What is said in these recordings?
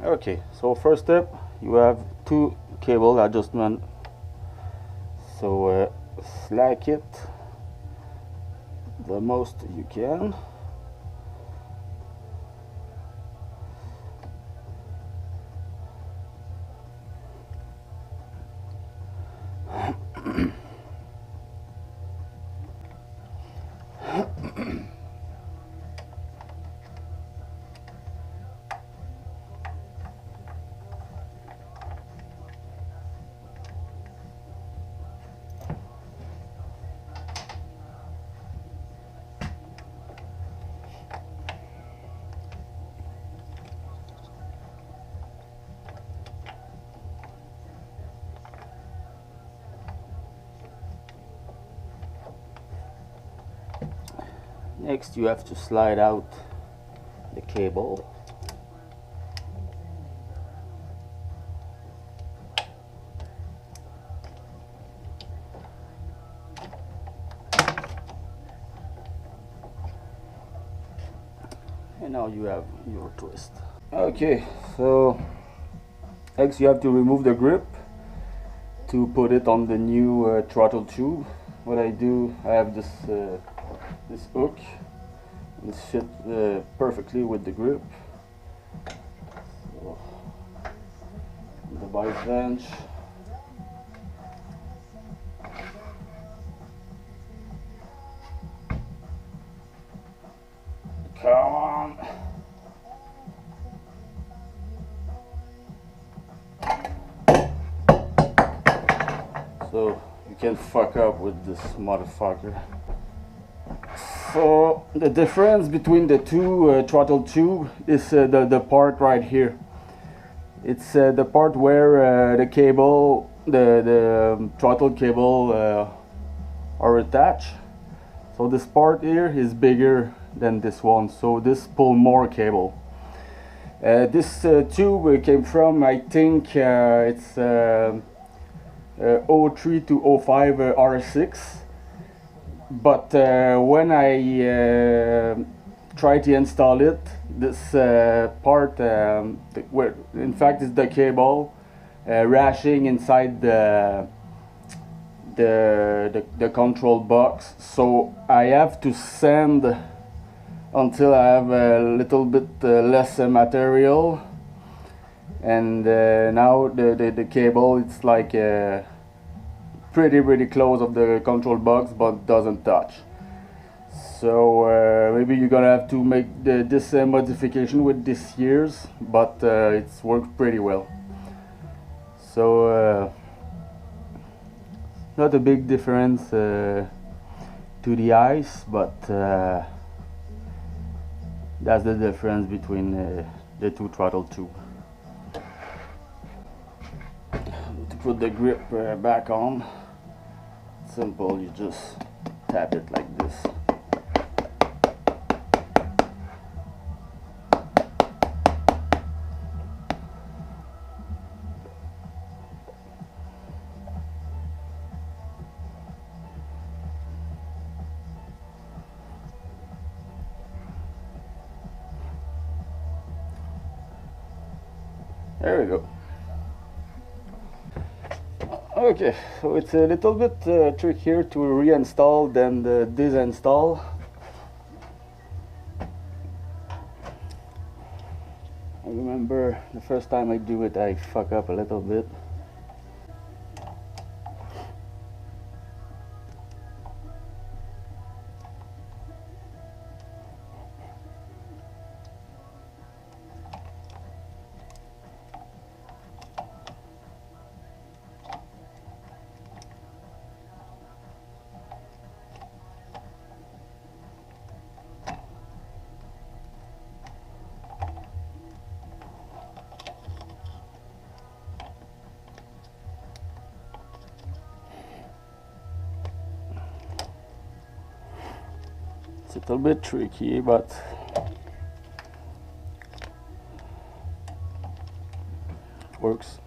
Okay, so first step, you have two cable adjustment. So slack it the most you can. Next, you have to slide out the cable. And now you have your twist. Okay, so next you have to remove the grip to put it on the new throttle tube. What I do, I have this this hook. This fits perfectly with the grip. So, the bike bench. Come on. So you can't fuck up with this motherfucker. So the difference between the two throttle tube is the part right here. It's the part where the cable, the throttle cable are attached. So this part here is bigger than this one, so this pull more cable. This tube came from, I think it's 03 to 05 R6. But when I try to install it, this part, where in fact is the cable rashing inside the control box. So I have to sand until I have a little bit less material, and now the cable, it's like pretty close of the control box, but doesn't touch. So maybe you're gonna have to make this modification with this year's, but it's worked pretty well. So not a big difference to the eyes, but that's the difference between the two throttle tube. To put the grip back on, simple, you just tap it like this. There we go. Okay, so it's a little bit trickier to reinstall than the disinstall. I remember the first time I do it, I fuck up a little bit. It's a little bit tricky, but it works.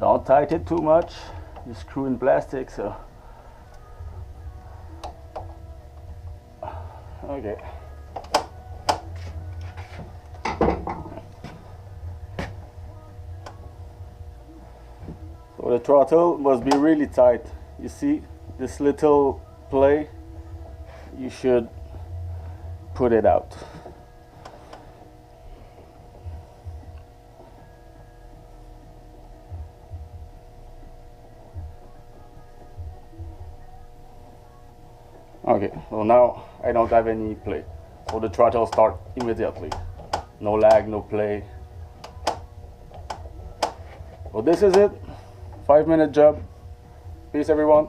Don't tighten it too much. You screw in plastic, so okay. So the throttle must be really tight. You see this little play, you should put it out. Okay, so now I don't have any play, so the throttle start immediately. No lag, no play. So this is it. 5-minute job. Peace everyone.